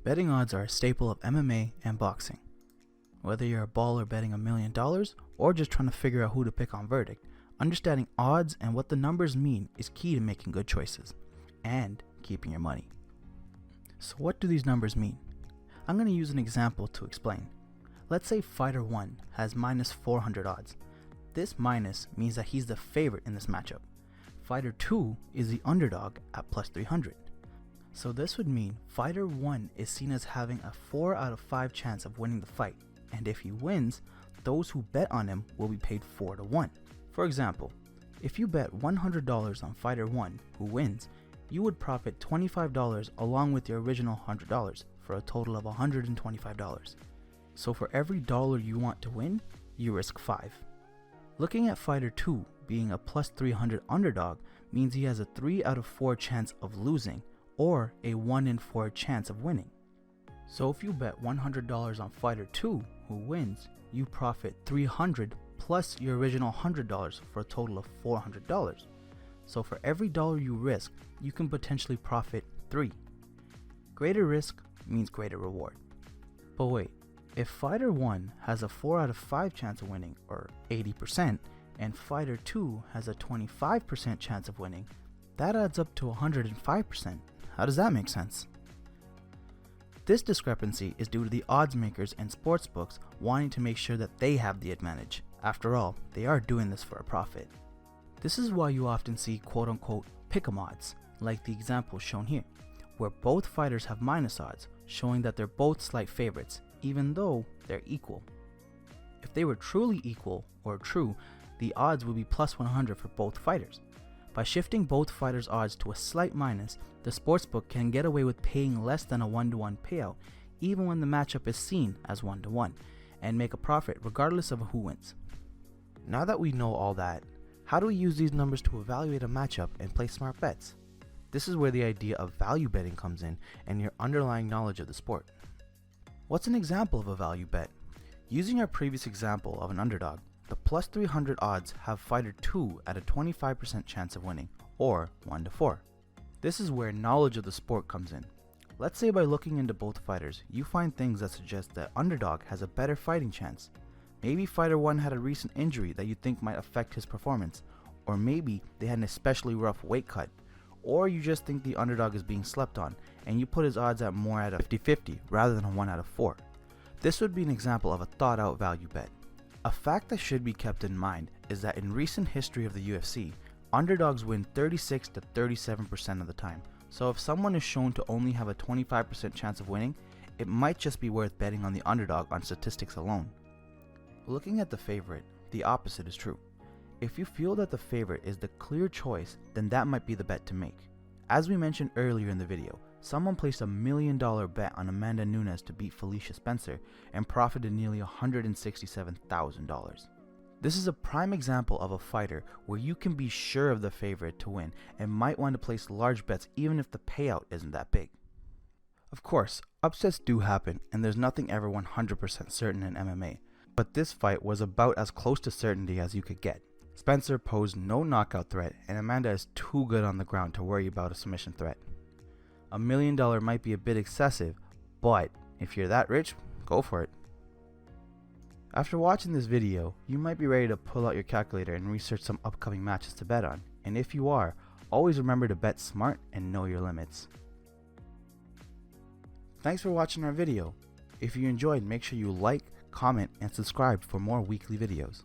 Betting odds are a staple of MMA and boxing. Whether you're a baller betting $1 million or just trying to figure out who to pick on verdict, understanding odds and what the numbers mean is key to making good choices and keeping your money. So what do these numbers mean? I'm going to use an example to explain. Let's say fighter 1 has minus 400 odds. This minus means that he's the favorite in this matchup. Fighter 2 is the underdog at plus 300. So this would mean fighter 1 is seen as having a 4 out of 5 chance of winning the fight, and if he wins, those who bet on him will be paid 4 to 1. For example, if you bet $100 on fighter 1 who wins, you would profit $25 along with your original $100 for a total of $125. So for every dollar you want to win, you risk 5. Looking at fighter 2 being a plus 300 underdog means he has a 3 out of 4 chance of losing or a 1 in 4 chance of winning. So if you bet $100 on fighter 2 who wins, you profit $300 plus your original $100 for a total of $400. So for every dollar you risk, you can potentially profit 3. Greater risk means greater reward. But wait, if fighter 1 has a 4 out of 5 chance of winning, or 80%, and fighter 2 has a 25% chance of winning, that adds up to 105%. How does that make sense? This discrepancy is due to the odds makers and sportsbooks wanting to make sure that they have the advantage. After all, they are doing this for a profit. This is why you often see quote-unquote pick'em odds, like the example shown here, where both fighters have minus odds, showing that they're both slight favorites, even though they're equal. If they were truly equal or true, the odds would be plus 100 for both fighters. By shifting both fighters' odds to a slight minus, the sportsbook can get away with paying less than a 1-to-1 payout, even when the matchup is seen as 1-to-1, and make a profit regardless of who wins. Now that we know all that, how do we use these numbers to evaluate a matchup and place smart bets? This is where the idea of value betting comes in and your underlying knowledge of the sport. What's an example of a value bet? Using our previous example of an underdog, the plus 300 odds have fighter 2 at a 25% chance of winning, or 1 to 4. This is where knowledge of the sport comes in. Let's say by looking into both fighters, you find things that suggest that underdog has a better fighting chance. Maybe fighter 1 had a recent injury that you think might affect his performance, or maybe they had an especially rough weight cut, or you just think the underdog is being slept on, and you put his odds at more at a 50-50 rather than a 1 out of 4. This would be an example of a thought out value bet. A fact that should be kept in mind is that in recent history of the UFC, underdogs win 36 to 37% of the time, so if someone is shown to only have a 25% chance of winning, it might just be worth betting on the underdog on statistics alone. Looking at the favorite, the opposite is true. If you feel that the favorite is the clear choice, then that might be the bet to make. As we mentioned earlier in the video, someone placed $1 million bet on Amanda Nunes to beat Felicia Spencer and profited nearly $167,000. This is a prime example of a fighter where you can be sure of the favorite to win and might want to place large bets even if the payout isn't that big. Of course, upsets do happen and there's nothing ever 100% certain in MMA, but this fight was about as close to certainty as you could get. Spencer posed no knockout threat and Amanda is too good on the ground to worry about a submission threat. $1 million might be a bit excessive, but if you're that rich, go for it. After watching this video, you might be ready to pull out your calculator and research some upcoming matches to bet on, and if you are, always remember to bet smart and know your limits. Thanks for watching our video. If you enjoyed, make sure you like, comment, and subscribe for more weekly videos.